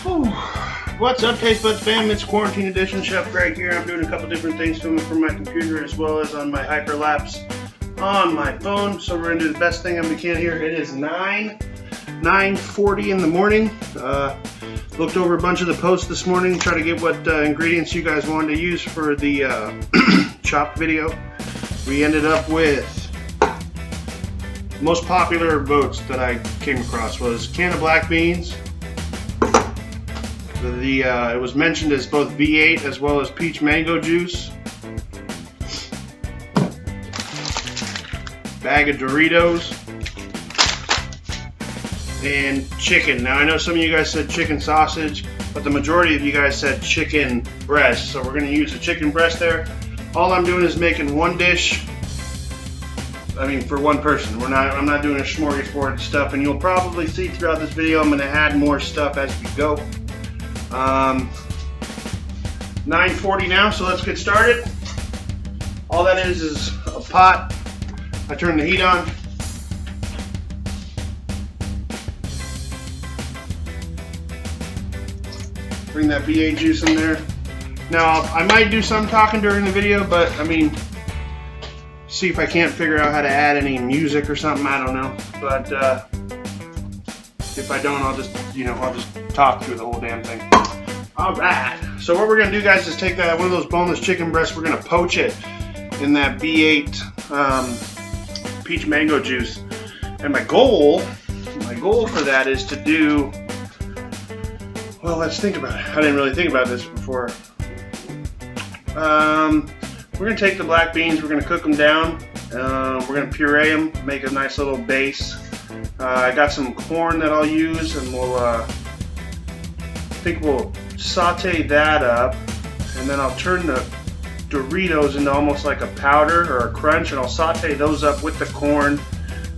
Whew. What's up, Taste Buds fam? It's Quarantine Edition. Chef Greg here. I'm doing a couple different things filming from my computer as well as on my Hyperlapse on my phone. So we're going to do the best thing we can here. It is 9:40 in the morning. Looked over a bunch of the posts this morning, try to get what ingredients you guys wanted to use for the chopped video. We ended up with the most popular votes that I came across was can of black beans. It was mentioned as both V8 as well as peach mango juice. Bag of Doritos. And chicken. Now I know some of you guys said chicken sausage, but the majority of you guys said chicken breast. So we're going to use a chicken breast there. All I'm doing is making one dish. I mean, for one person. I'm not doing a smorgasbord stuff, and you'll probably see throughout this video I'm going to add more stuff as we go. 9:40 now, so let's get started. All that is a pot. I turn the heat on. Bring that V8 juice in there. Now, I might do some talking during the video, but I mean, see if I can't figure out how to add any music or something, I don't know. But if I don't, I'll just talk through the whole damn thing. Alright, so what we're going to do, guys, is take one of those boneless chicken breasts, we're going to poach it in that V8 peach mango juice. And my goal for that is to do, well, let's think about it. I didn't really think about this before. We're going to take the black beans, we're going to cook them down, we're going to puree them, make a nice little base. I got some corn that I'll use, and I think we'll saute that up, and then I'll turn the Doritos into almost like a powder or a crunch, and I'll saute those up with the corn.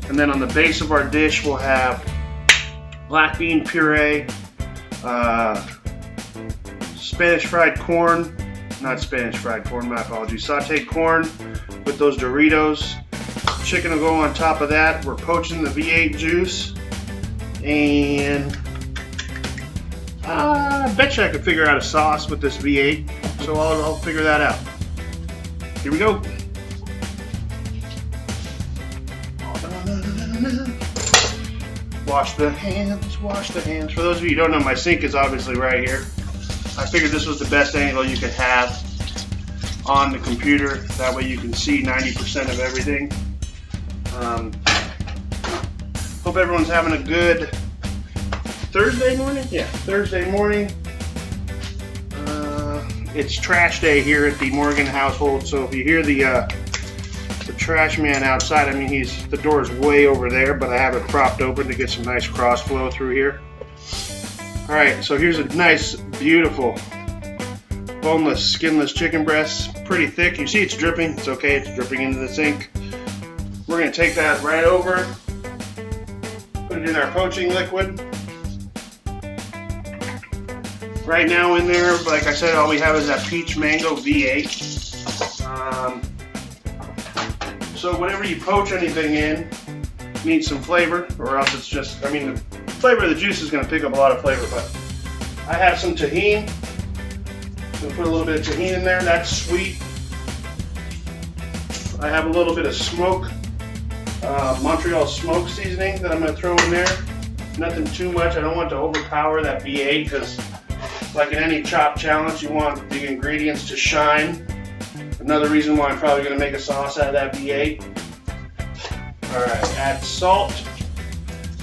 And then on the base of our dish we'll have black bean puree, Spanish fried corn, not Spanish fried corn, my apologies, sauteed corn with those Doritos. Chicken will go on top of that. We're poaching the V8 juice, and I bet you I could figure out a sauce with this V8, so I'll figure that out. Here we go. Wash the hands, wash the hands. For those of you who don't know, my sink is obviously right here. I figured this was the best angle you could have on the computer. That way you can see 90% of everything. Hope everyone's having a good Thursday morning? Yeah, Thursday morning. It's trash day here at the Morgan household, so if you hear the trash man outside, I mean, the door is way over there, but I have it propped open to get some nice cross flow through here. Alright, so here's a nice, beautiful, boneless, skinless chicken breast. Pretty thick. You see it's dripping. It's okay. It's dripping into the sink. We're going to take that right over, put it in our poaching liquid. Right now in there, like I said, all we have is that peach mango V8. So whenever you poach anything in, it needs some flavor, or else it's just, I mean, the flavor of the juice is going to pick up a lot of flavor, but I have some tahini. So put a little bit of tahini in there. That's sweet. I have a little bit of smoke, Montreal smoke seasoning that I'm going to throw in there. Nothing too much. I don't want to overpower that V8 because, like in any chop challenge, you want the ingredients to shine. Another reason why I'm probably going to make a sauce out of that V8. Alright, add salt.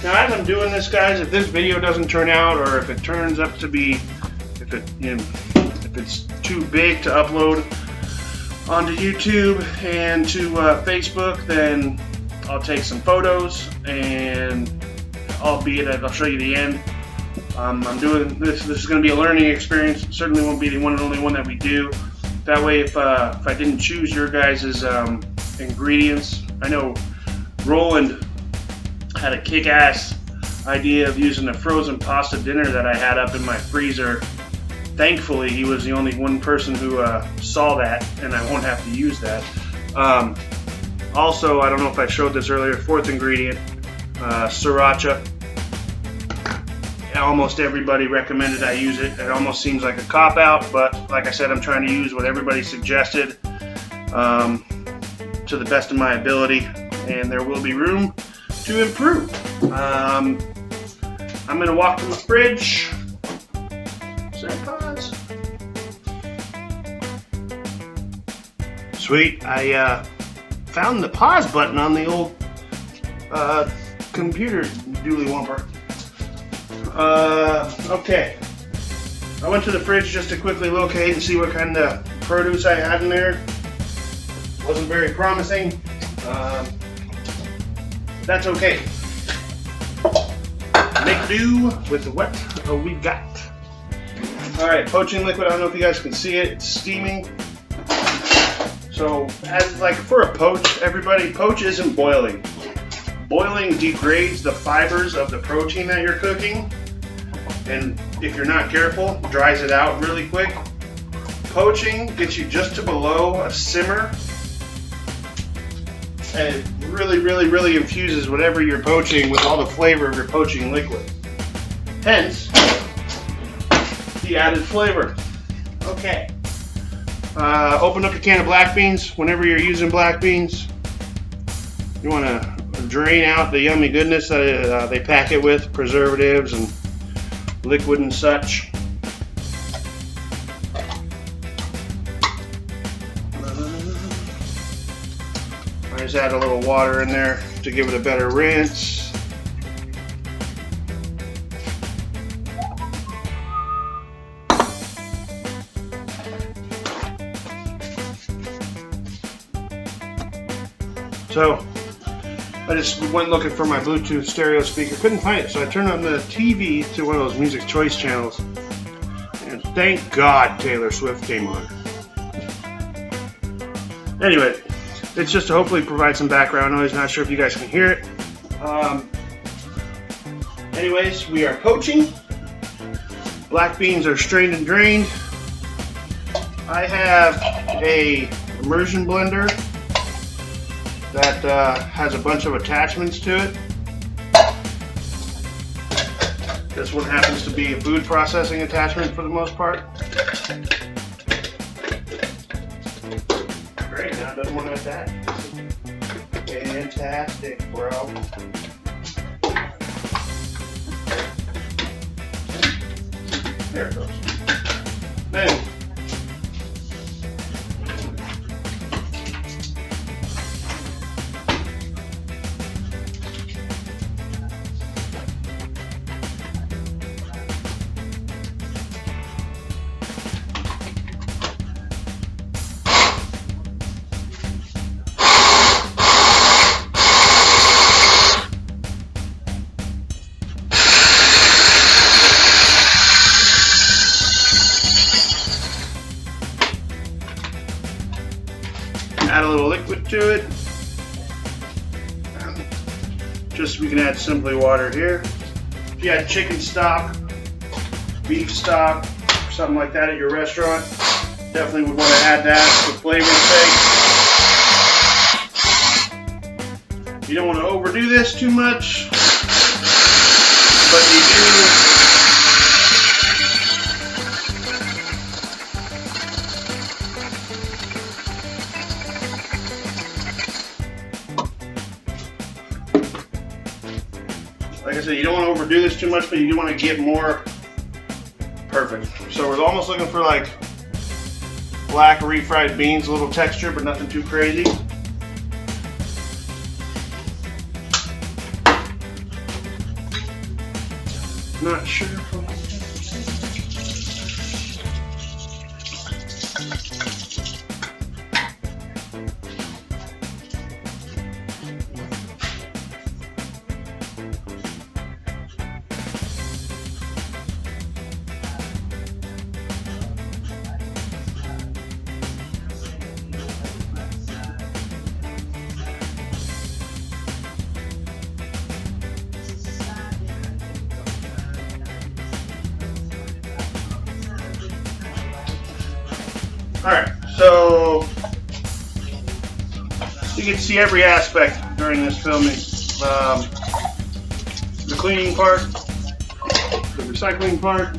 Now as I'm doing this, guys, if this video doesn't turn out, or if it turns up to be, if it's too big to upload onto YouTube and to Facebook, then I'll take some photos, and albeit I'll show you the end. I'm doing this. This is going to be a learning experience. It certainly won't be the one and only one that we do. That way, if I didn't choose your guys' ingredients, I know Roland had a kick-ass idea of using a frozen pasta dinner that I had up in my freezer. Thankfully, he was the only one person who saw that, and I won't have to use that. Also, I don't know if I showed this earlier, fourth ingredient, sriracha. almost everybody recommended I use it. It almost seems like a cop-out, but like I said, I'm trying to use what everybody suggested to the best of my ability, and there will be room to improve. I'm going to walk to my fridge. Set pause. Sweet, I found the pause button on the old computer dooley wumper. Okay. I went to the fridge just to quickly locate and see what kind of produce I had in there. Wasn't very promising. That's okay. Make do with what we got. Alright, poaching liquid. I don't know if you guys can see it. It's steaming. So, as like for a poach, everybody, poach isn't boiling. Boiling degrades the fibers of the protein that you're cooking, and if you're not careful, dries it out really quick. Poaching gets you just to below a simmer, and it really infuses whatever you're poaching with all the flavor of your poaching liquid. Hence, the added flavor. Okay. Open up your can of black beans. Whenever you're using black beans, you want to drain out the yummy goodness that they pack it with, preservatives and liquid and such. I just add a little water in there to give it a better rinse. So I just went looking for my Bluetooth stereo speaker, couldn't find it, so I turned on the TV to one of those music choice channels, and thank God Taylor Swift came on. Anyway, it's just to hopefully provide some background noise. Not sure if you guys can hear it. Anyways, we are poaching. Black beans are strained and drained. I have a immersion blender that has a bunch of attachments to it. This one happens to be a food processing attachment for the most part. Great, now it doesn't want to attach. Fantastic, bro. There it goes. Then, add a little liquid to it. Just we can add simply water here. If you had chicken stock, beef stock, something like that at your restaurant, definitely would want to add that for flavor's sake. You don't want to overdo this too much, but you do. Like I said, you don't want to overdo this too much, but you do want to get more perfect. So we're almost looking for like black refried beans, a little texture, but nothing too crazy. Not sure if I'm... Alright, so you can see every aspect during this filming. The cleaning part, the recycling part.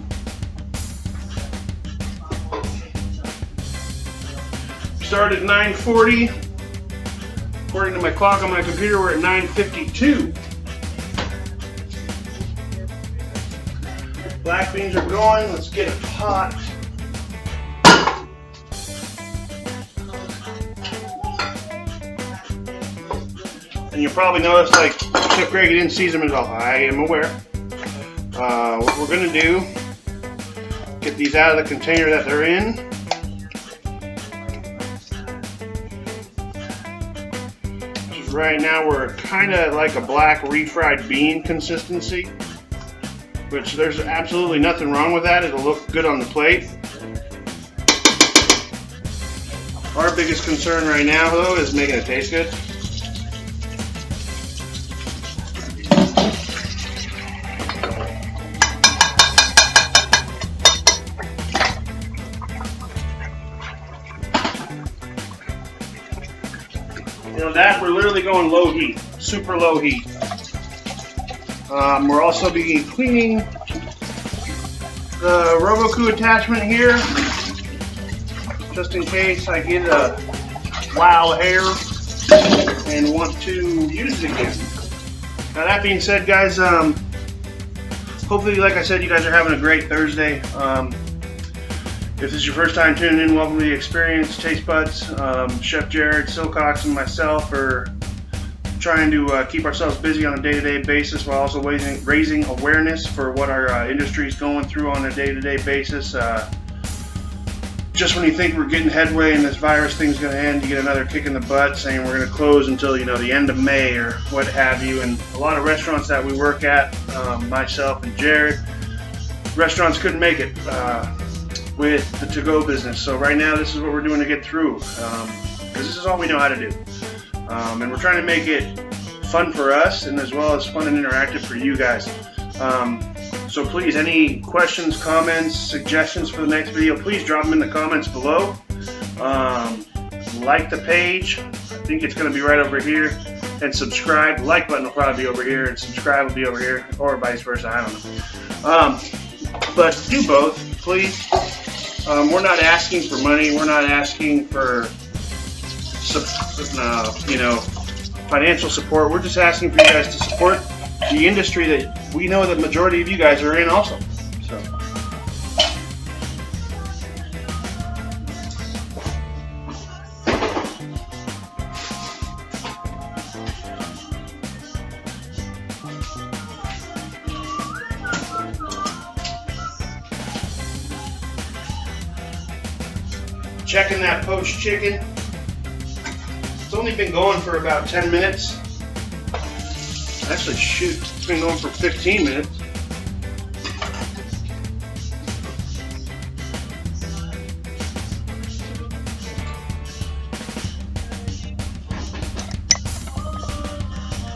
Started at 9:40. According to my clock on my computer, we're at 9:52. Black beans are going. Let's get it hot. And you'll probably notice, like, Chef Greg didn't season them at all. I am aware. What we're going to do, get these out of the container that they're in. Right now we're kind of like a black refried bean consistency, which there's absolutely nothing wrong with that. It'll look good on the plate. Our biggest concern right now, though, is making it taste good. You know that we're literally going low heat, super low heat. We're also be cleaning the Robocoo attachment here, just in case I get a wild hair and want to use it again. Now that being said, guys, hopefully, like I said, you guys are having a great Thursday. If this is your first time tuning in, welcome to the experience. Taste Buds, Chef Jared, Silcox, and myself are trying to keep ourselves busy on a day-to-day basis while also raising awareness for what our industry is going through on a day-to-day basis. Just when you think we're getting headway and this virus thing's going to end, you get another kick in the butt saying we're going to close until, you know, the end of May or what have you. And a lot of restaurants that we work at, myself and Jared, restaurants couldn't make it with the to-go business. So right now, this is what we're doing to get through, because this is all we know how to do. And we're trying to make it fun for us and as well as fun and interactive for you guys. So please, any questions, comments, suggestions for the next video, please drop them in the comments below. Like the page. I think it's going to be right over here. And subscribe. Like button will probably be over here and subscribe will be over here, or vice versa. I don't know. But do both, please. We're not asking for money. We're not asking for financial support. We're just asking for you guys to support the industry that we know the majority of you guys are in also. So. Checking that poached chicken. It's only been going for about 10 minutes. Actually, shoot, it's been going for 15 minutes.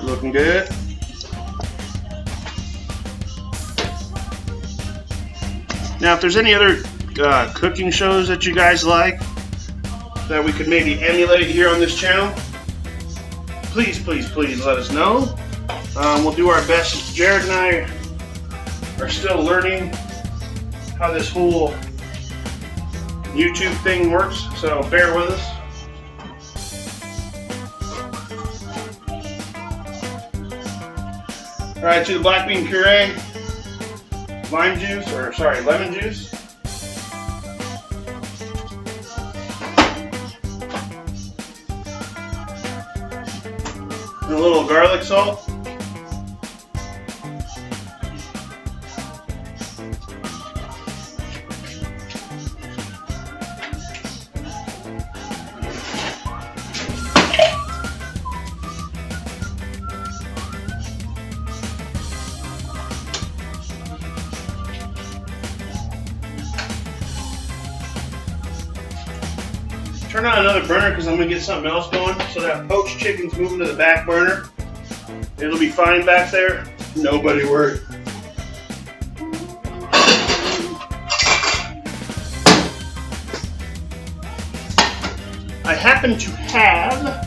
Looking good. Now, if there's any other cooking shows that you guys like that we could maybe emulate here on this channel, please, please, please let us know. We'll do our best. Jared and I are still learning how this whole YouTube thing works, so bear with us. Alright, to the black bean puree, lemon juice. And a little garlic salt. Turn on another burner because I'm going to get something else going. So that poached chicken's moving to the back burner. It'll be fine back there. Nobody worry. I happen to have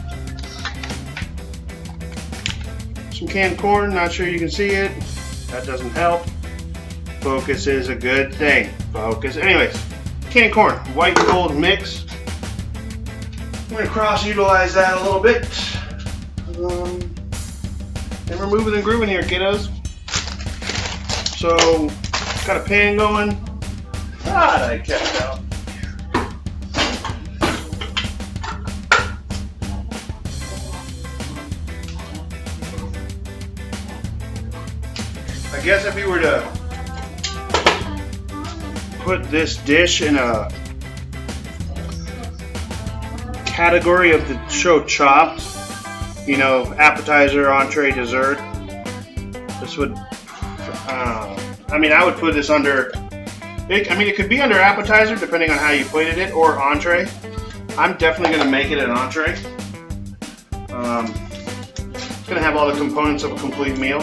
some canned corn. Not sure you can see it. That doesn't help. Focus is a good thing. Focus. Anyways, canned corn, white and gold mix. I'm going to cross utilize that a little bit. And we're moving and grooving here, kiddos. So, got a pan going. God, I kept out. I guess if you were to put this dish in a category of the show Chopped, you know, appetizer, entree, dessert, this would, I mean, I would put this under, it could be under appetizer depending on how you plated it, or entree. I'm definitely going to make it an entree. It's going to have all the components of a complete meal.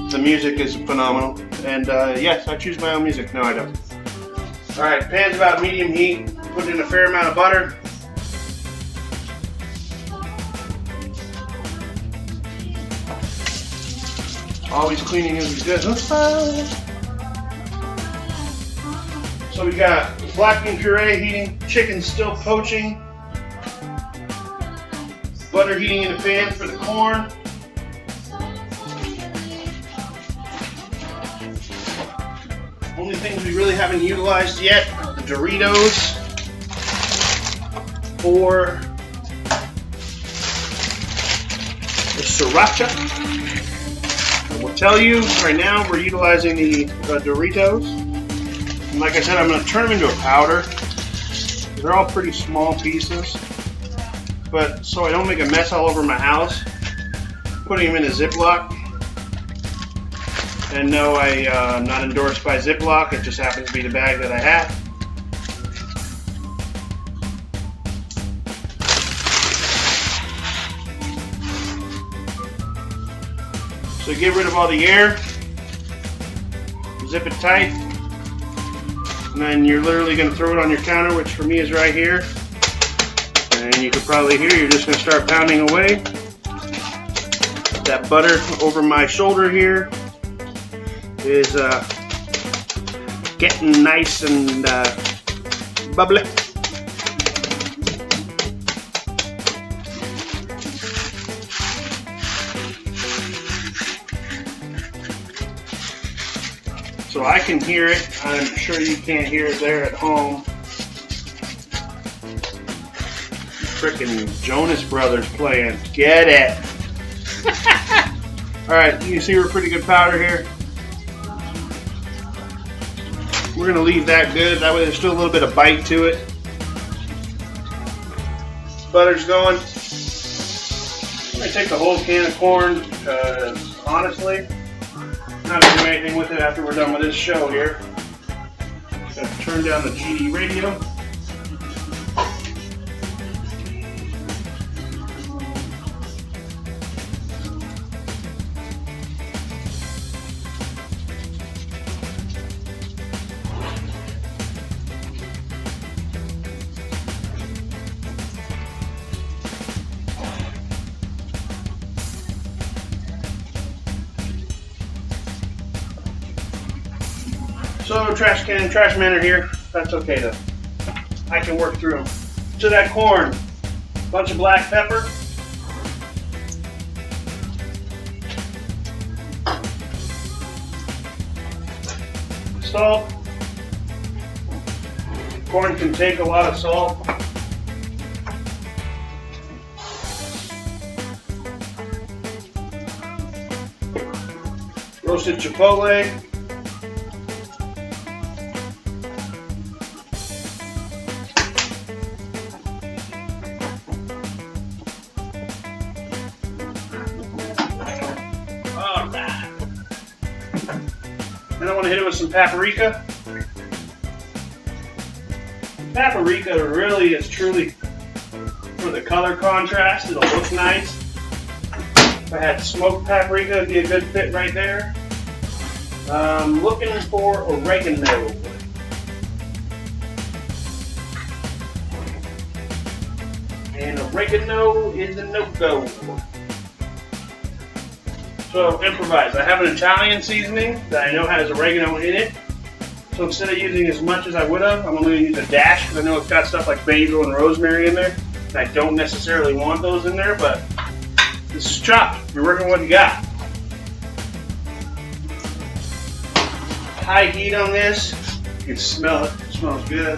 The music is phenomenal, and yes, I choose my own music. No, I don't. Alright, pan's about medium heat. Put in a fair amount of butter. Always cleaning is good. So we got black bean puree heating, chicken still poaching, butter heating in the pan for the corn. Only things we really haven't utilized yet are the Doritos or the Sriracha. I will tell you right now we're utilizing the Doritos. And like I said, I'm going to turn them into a powder. They're all pretty small pieces. But so I don't make a mess all over my house, putting them in a Ziploc. And no, I'm not endorsed by Ziploc, it just happens to be the bag that I have. So get rid of all the air, zip it tight, and then you're literally going to throw it on your counter, which for me is right here. And you can probably hear you're just going to start pounding away. That butter over my shoulder here is getting nice and bubbly. So I can hear it. I'm sure you can't hear it there at home. Frickin' Jonas Brothers playing. Get it. Alright, you can see we're pretty good powder here. We're going to leave that good. That way there's still a little bit of bite to it. Butter's going. I'm going to take the whole can of corn because honestly, I'm not going to do anything with it after we're done with this show here. Going to turn down the GD radio. So trash man are here. That's okay though. I can work through them. To that corn, bunch of black pepper. Salt. Corn can take a lot of salt. Roasted chipotle. Then I want to hit it with some paprika. Paprika really is truly for the color contrast. It'll look nice. If I had smoked paprika, it'd be a good fit right there. I'm looking for oregano. And oregano is a no-go. So So improvise. I have an Italian seasoning that I know has oregano in it. So instead of using as much as I would have, I'm only going to use a dash because I know it's got stuff like basil and rosemary in there. And I don't necessarily want those in there, but this is chopped. You're working with what you got. High heat on this. You can smell it. It smells good.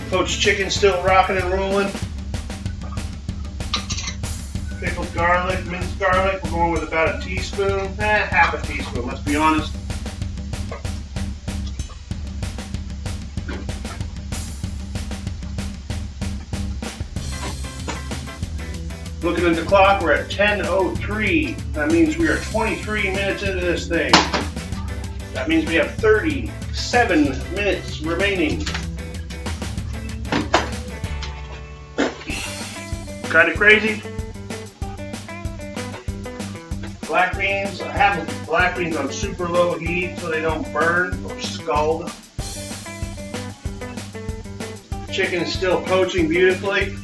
Poached chicken still rocking and rolling. Pickled garlic, minced garlic. We're going with about a teaspoon, half a teaspoon, let's be honest. Looking at the clock, we're at 10:03. That means we are 23 minutes into this thing. That means we have 37 minutes remaining. Kind of crazy. Black beans, I have black beans on super low heat so they don't burn or scald. Chicken is still poaching beautifully.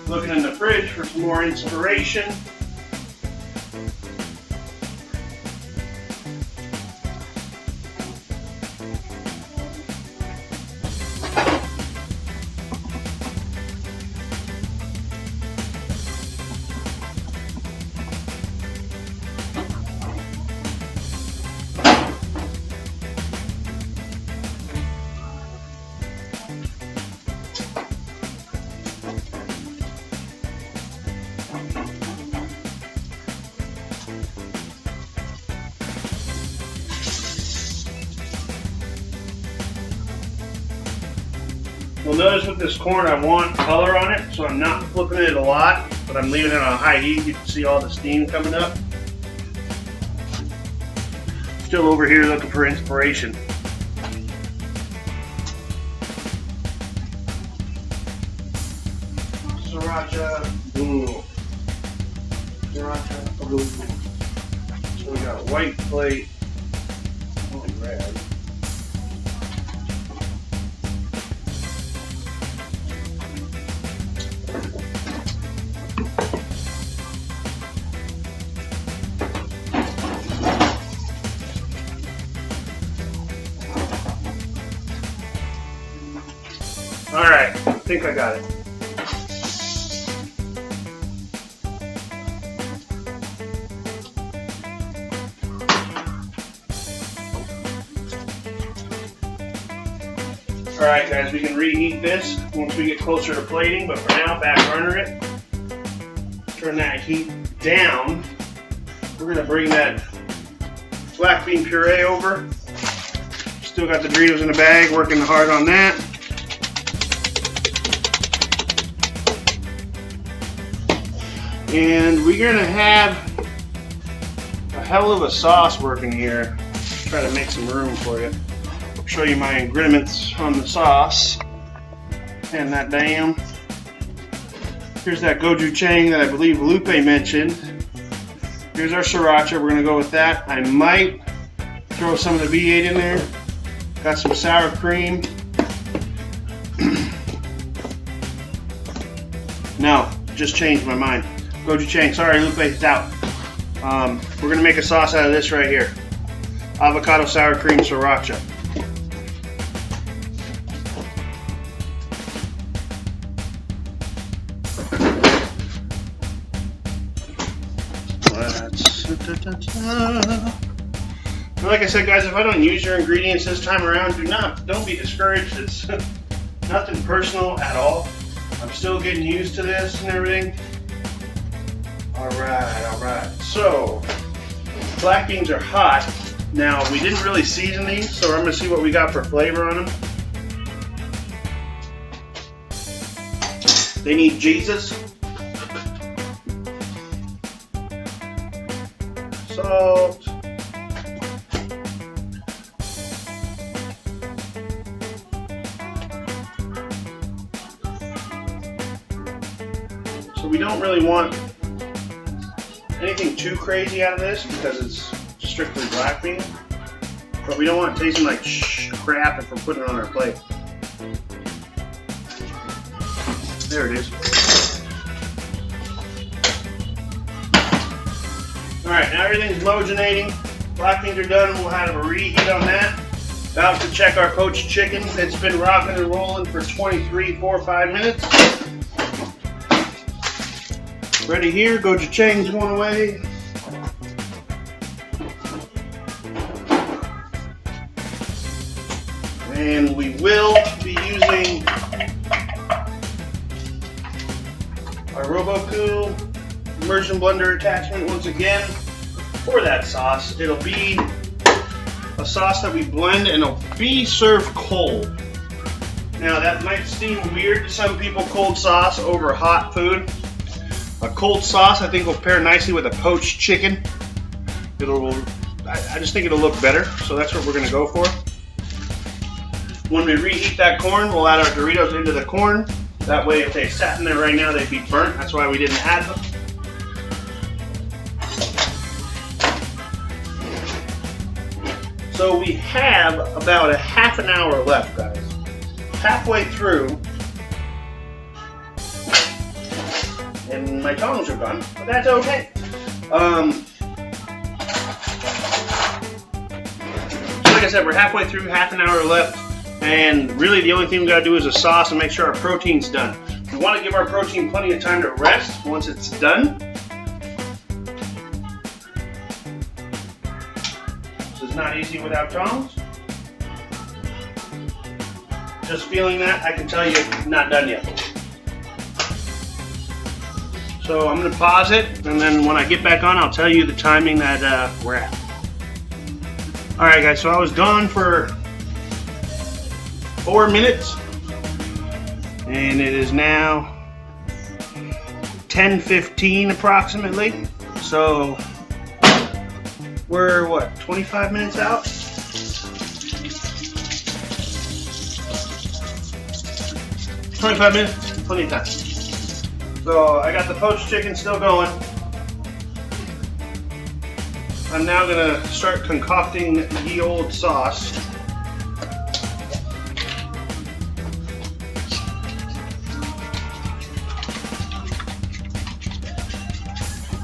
Looking in the fridge for some more inspiration. You'll notice with this corn I want color on it, so I'm not flipping it a lot, but I'm leaving it on high heat. You can see all the steam coming up. Still over here looking for inspiration. Sriracha, boom. Sriracha, boom. So we got a white plate. Holy red. Alright, I think I got it. Alright guys, we can reheat this once we get closer to plating, but for now, back burner it. Turn that heat down. We're going to bring that black bean puree over. Still got the Doritos in the bag, working hard on that. And we're gonna have a hell of a sauce working here. Try to make some room for you. I'll show you my ingredients on the sauce. And that down. Here's that gochujang that I believe Lupe mentioned. Here's our sriracha. We're gonna go with that. I might throw some of the V8 in there. Got some sour cream. No, just changed my mind. Gochujang, sorry Lupe, it's out. We're gonna make a sauce out of this right here. Avocado sour cream sriracha. Like I said guys, if I don't use your ingredients this time around, don't be discouraged. It's nothing personal at all. I'm still getting used to this and everything. Alright. So, black beans are hot. Now, we didn't really season these, so I'm going to see what we got for flavor on them. They need Jesus. Salt. So we don't really want anything too crazy out of this because it's strictly black bean, but we don't want it tasting like crap if we're putting it on our plate. There it is. Alright, now everything's homogenating. Black beans are done. We'll have a reheat on that. About to check our poached chicken. It's been rocking and rolling for 23, 4, 5 minutes. Ready here. Gochujang's going away. And we will be using our Robot-Coupe immersion blender attachment once again for that sauce. It'll be a sauce that we blend and it'll be served cold. Now that might seem weird to some people, cold sauce over hot food. A cold sauce I think will pair nicely with a poached chicken. I just think it'll look better, so that's what we're going to go for. When we reheat that corn, we'll add our Doritos into the corn. That way if they sat in there right now, they'd be burnt. That's why we didn't add them. So we have about a half an hour left, guys. Halfway through. And my tongs are gone, but that's okay. So like I said, we're halfway through, half an hour left. And really the only thing we gotta do is a sauce and make sure our protein's done. We wanna give our protein plenty of time to rest once it's done. This is not easy without tongs. Just feeling that, I can tell you, not done yet. So I'm gonna pause it, and then when I get back on, I'll tell you the timing that we're at. All right, guys, so I was gone for 4 minutes, and it is now 10:15 approximately. So we're what, 25 minutes out? 25 minutes, plenty of time. So I got the poached chicken still going. I'm now gonna start concocting the old sauce.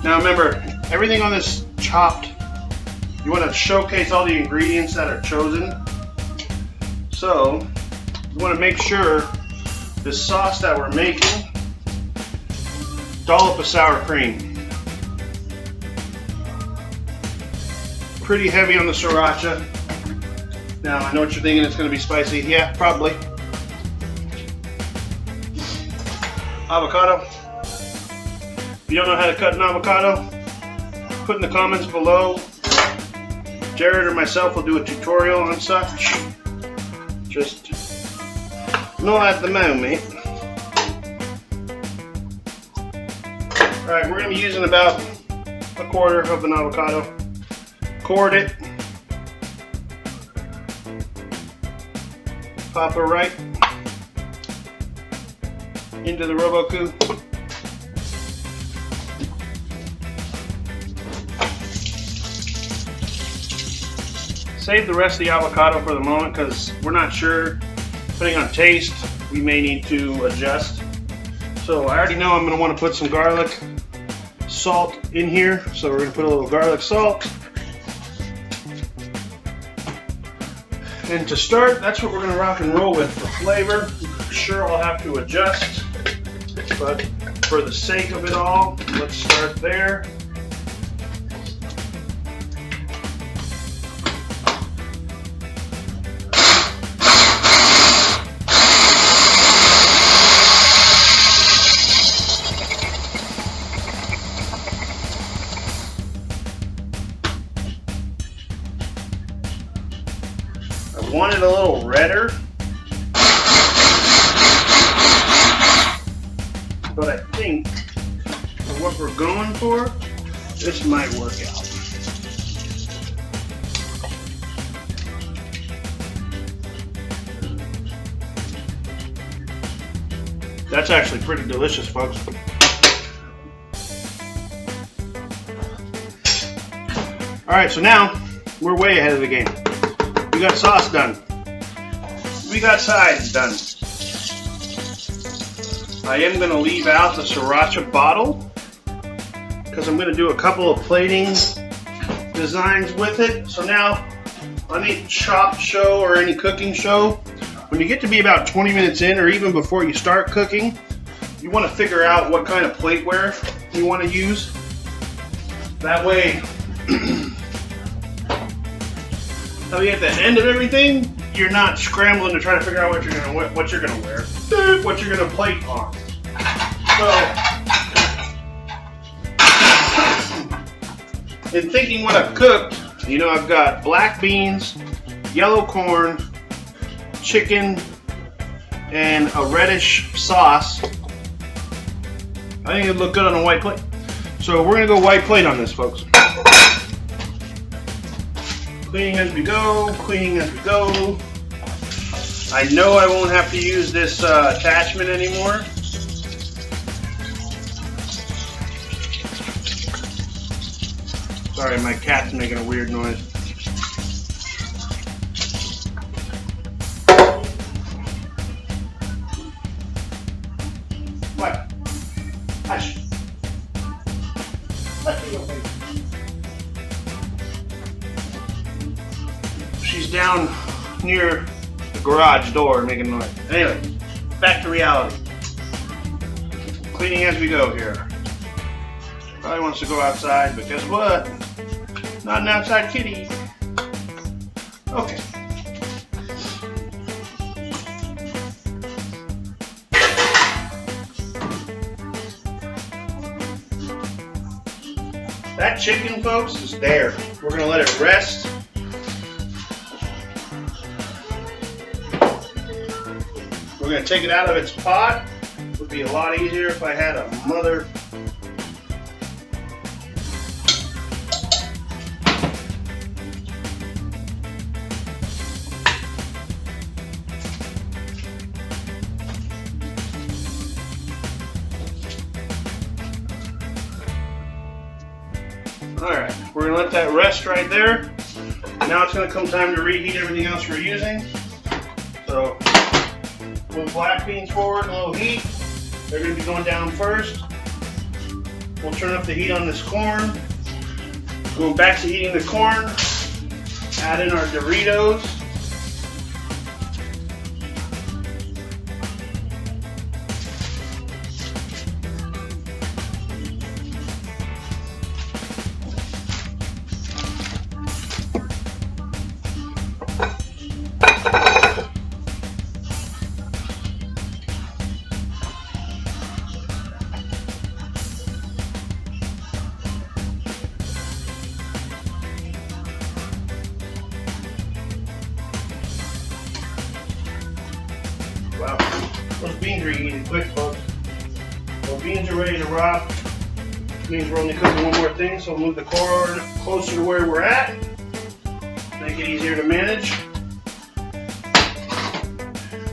Now remember, everything on this chopped, you want to showcase all the ingredients that are chosen. So you want to make sure the sauce that we're making, dollop of sour cream. Pretty heavy on the sriracha. Now I know what you're thinking, it's going to be spicy. Yeah, probably. Avocado. If you don't know how to cut an avocado, put in the comments below. Jared or myself will do a tutorial on such. Just not at the moment. Alright, we're going to be using about a quarter of an avocado. Cord it. Pop it right into the Robot-Coupe. Save the rest of the avocado for the moment because we're not sure. Depending on taste, we may need to adjust. So I already know I'm going to want to put some garlic salt in here. So we're going to put a little garlic salt. And to start, that's what we're going to rock and roll with for flavor. Sure, I'll have to adjust, but for the sake of it all, let's start there. I want it a little redder, but I think for what we're going for, this might work out. That's actually pretty delicious, folks. Alright, so now we're way ahead of the game. We got sauce done. We got sides done. I am going to leave out the sriracha bottle because I'm going to do a couple of plating designs with it. So now on any chop show or any cooking show, when you get to be about 20 minutes in or even before you start cooking, you want to figure out what kind of plateware you want to use. That way, at the end of everything, you're not scrambling to try to figure out what you're gonna wear, what you're gonna plate on. So, in thinking what I've cooked, you know, I've got black beans, yellow corn, chicken, and a reddish sauce. I think it'd look good on a white plate. So we're gonna go white plate on this, folks. Cleaning as we go, cleaning as we go. I know I won't have to use this attachment anymore. Sorry, my cat's making a weird noise. What? Hush. Let me go, baby. She's down near the garage door making noise. Anyway, back to reality. Cleaning as we go here. Probably wants to go outside, but guess what? Not an outside kitty. Okay. That chicken, folks, is there. We're gonna let it rest. We're gonna take it out of its pot. It would be a lot easier if I had a mother. Alright, we're going to let that rest right there. Now it's going to come time to reheat everything else we're using. So, move black beans forward a little heat. They're going to be going down first. We'll turn up the heat on this corn. Going back to heating the corn. Add in our Doritos. Wow, those beans are eating quick, folks. Those beans are ready to rock. Which means we're only cooking one more thing, so we'll move the corn closer to where we're at. Make it easier to manage.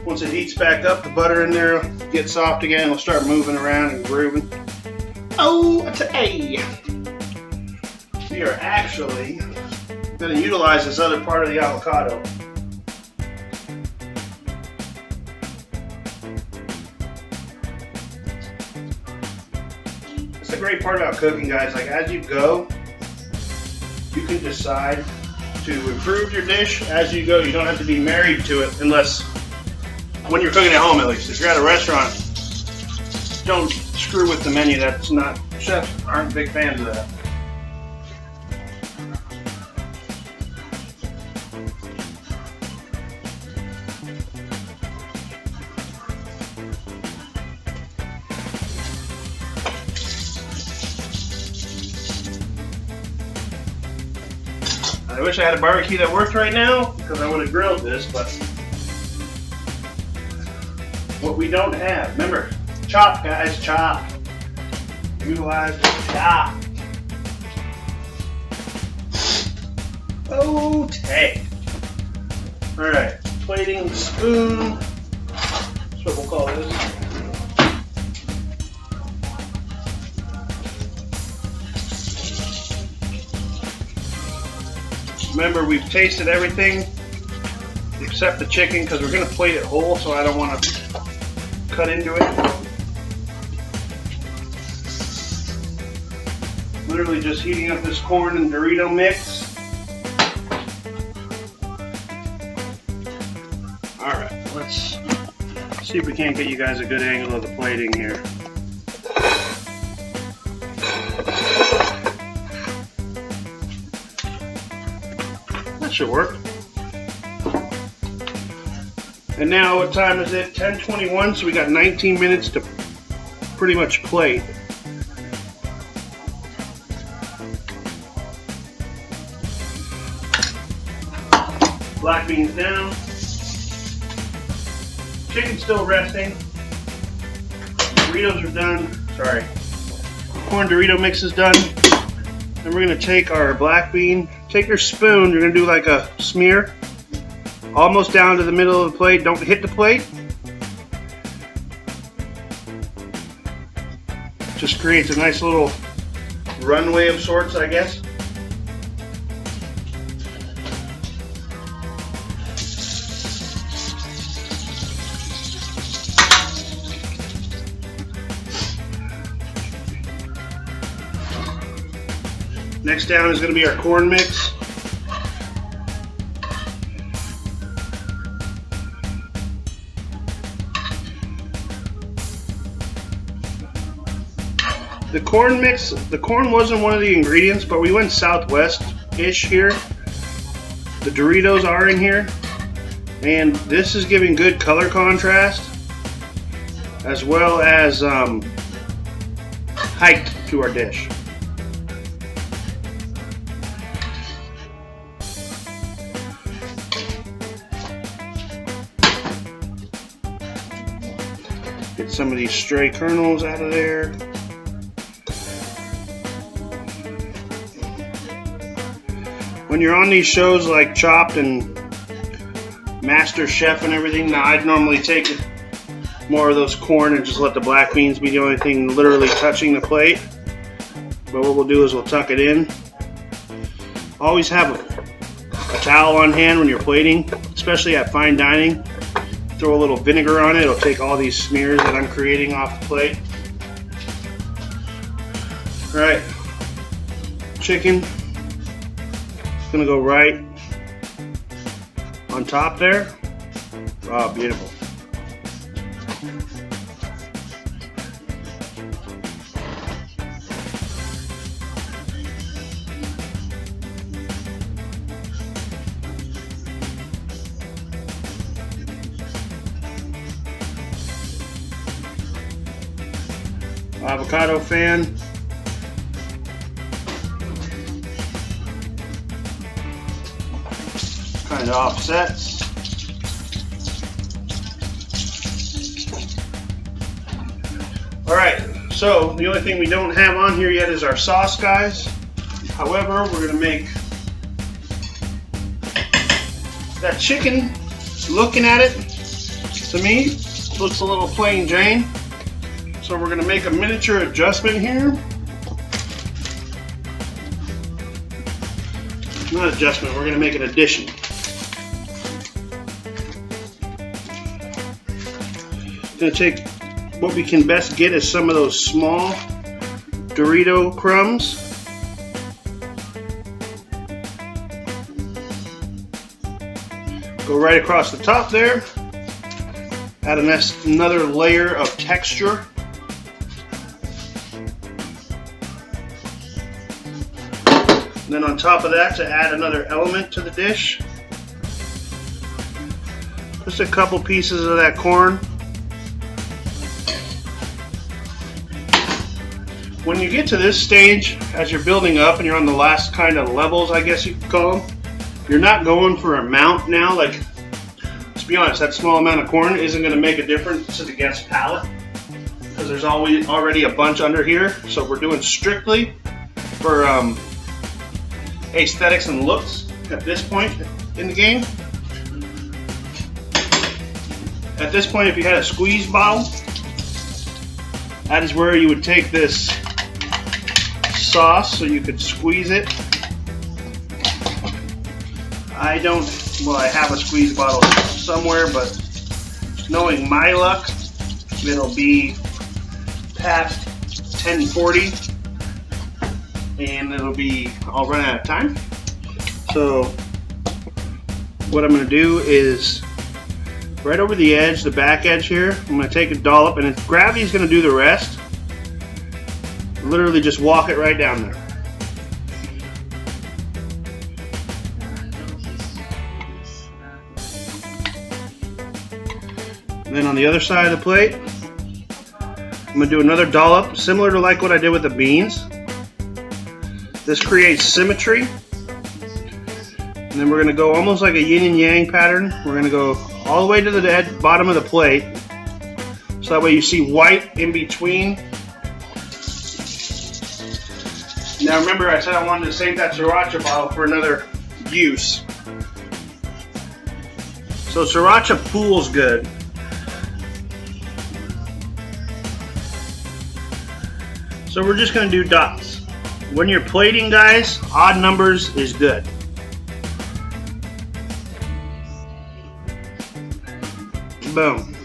Once it heats back up, the butter in there will get soft again. We'll start moving around and grooving. Oh, hey! We are actually going to utilize this other part of the avocado. That's the great part about cooking, guys. Like, as you go, you can decide to improve your dish as you go. You don't have to be married to it, unless when you're cooking at home, at least. If you're at a restaurant, don't screw with the menu. That's not, chefs aren't big fans of that. I wish I had a barbecue that worked right now, because I would have grilled this, but what we don't have. Remember, chop, guys, chop. Utilize the chop. Okay. Alright, plating spoon. That's what we'll call this. Remember, we've tasted everything except the chicken because we're going to plate it whole, so I don't want to cut into it. literally just heating up this corn and Dorito mix. Alright, let's see if we can't get you guys a good angle of the plating here. That should work. And now what time is it? 10:21, so we got 19 minutes to pretty much plate. Black beans down. Chicken's still resting. Doritos are done. Sorry. Corn Dorito mix is done. Then we're going to take our black bean. Take your spoon. You're going to do like a smear. Almost down to the middle of the plate. Don't hit the plate. Just creates a nice little runway of sorts, I guess. Next down is going to be our corn mix. The corn mix, the corn wasn't one of the ingredients, but we went Southwest-ish here. The Doritos are in here, and this is giving good color contrast, as well as height to our dish. Get some of these stray kernels out of there. When you're on these shows like Chopped and Master Chef and everything, now I'd normally take more of those corn and just let the black beans be the only thing literally touching the plate. But what we'll do is we'll tuck it in. Always have a towel on hand when you're plating, especially at fine dining. Throw a little vinegar on it. It'll take all these smears that I'm creating off the plate. All right, chicken. It's gonna go right on top there. Oh, beautiful. Avocado fan. Kind of offsets. All right, so the only thing we don't have on here yet is our sauce, guys. However, we're gonna make that chicken. Looking at it, to me, looks a little plain Jane. So we're gonna make a miniature adjustment here. Not adjustment, we're gonna make an addition. Gonna take what we can best get is some of those small Dorito crumbs. Go right across the top there. Add another layer of texture. And then on top of that, to add another element to the dish, just a couple pieces of that corn. When you get to this stage, as you're building up and you're on the last kind of levels, I guess you could call them, you're not going for a mount now. Like, to be honest, that small amount of corn isn't going to make a difference to the guest's palate because there's already a bunch under here. So we're doing strictly for aesthetics and looks at this point in the game. At this point, if you had a squeeze bottle, that is where you would take this sauce so you could squeeze it. I have a squeeze bottle somewhere, but knowing my luck, it'll be past 1040. and I'll run out of time. So what I'm going to do is right over the edge, the back edge here, I'm going to take a dollop, and gravity is going to do the rest. Literally just walk it right down there. And then on the other side of the plate, I'm going to do another dollop, similar to like what I did with the beans. This creates symmetry. And then we're going to go almost like a yin and yang pattern. We're going to go all the way to the bottom of the plate. So that way you see white in between. Now remember, I said I wanted to save that Sriracha bottle for another use. So Sriracha pools good. So we're just going to do dots. When you're plating, guys, odd numbers is good. Boom.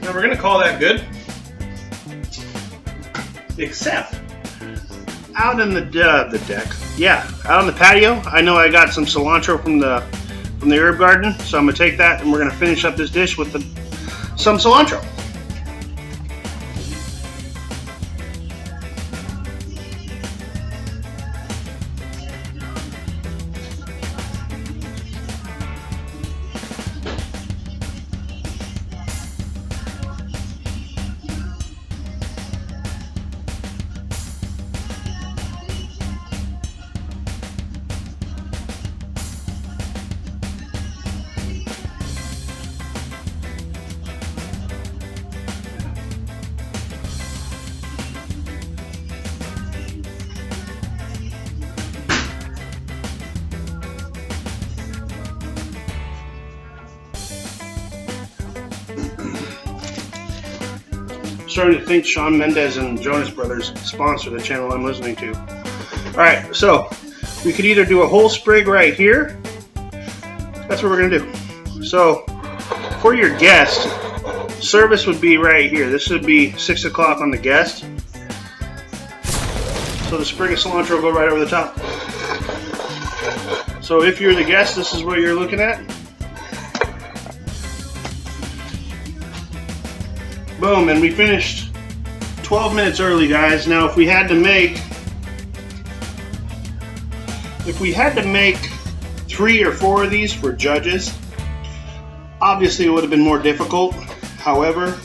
Now we're going to call that good. Except out in the deck, yeah, out on the patio, I know I got some cilantro from the herb garden, so I'm going to take that and we're going to finish up this dish with some cilantro. Starting to think Shawn Mendes and Jonas Brothers sponsor the channel I'm listening to. Alright, so we could either do a whole sprig right here. That's what we're going to do. So for your guest, service would be right here. This would be 6 o'clock on the guest. So the sprig of cilantro will go right over the top. So if you're the guest, this is what you're looking at. Boom, and we finished 12 minutes early, guys. Now if we had to make 3 or 4 of these for judges, obviously it would have been more difficult. However,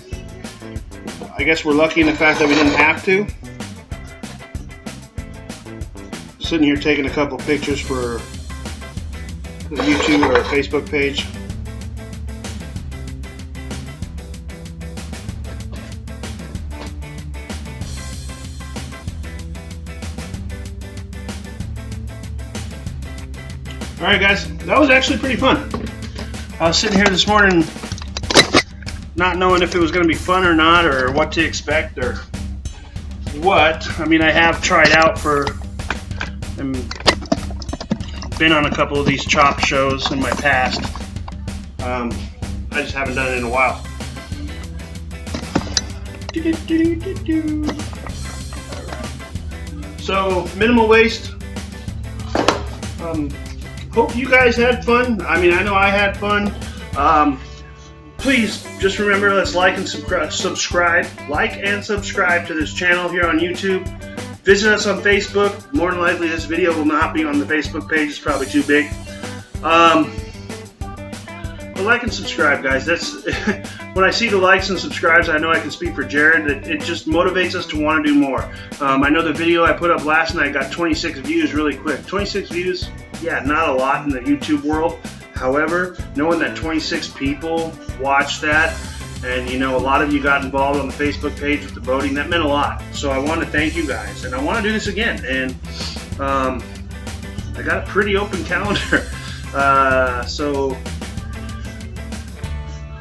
I guess we're lucky in the fact that we didn't have to. Sitting here taking a couple pictures for the YouTube or Facebook page. Alright guys, that was actually pretty fun. I was sitting here this morning not knowing if it was going to be fun or not, or what to expect, or what. I mean, I have tried out and been on a couple of these chop shows in my past. I just haven't done it in a while. So, minimal waste. Hope you guys had fun. I mean, I know I had fun. Please just remember, let's like and subscribe. Like and subscribe to this channel here on YouTube. Visit us on Facebook. More than likely, this video will not be on the Facebook page. It's probably too big. But like and subscribe, guys. That's when I see the likes and subscribes, I know I can speak for Jared. It just motivates us to want to do more. I know the video I put up last night got 26 views really quick. 26 views, yeah, not a lot in the YouTube world. However, knowing that 26 people watched that, and you know, a lot of you got involved on the Facebook page with the voting, that meant a lot. So I want to thank you guys, and I want to do this again. And I got a pretty open calendar. So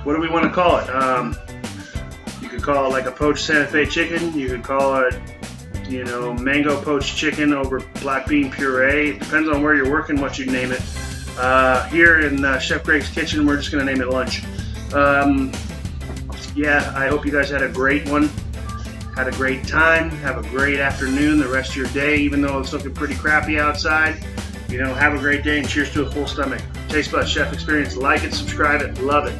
what do we want to call it? You could call it like a poached Santa Fe chicken. You could call it, you know, mango poached chicken over black bean puree. It depends on where you're working, what you name it. Here in Chef Greg's kitchen, we're just going to name it lunch. Yeah, I hope you guys had a great one. Had a great time. Have a great afternoon, the rest of your day, even though it's looking pretty crappy outside. Have a great day and cheers to a full stomach. Taste Buds Chef Experience. Like it, subscribe it, love it.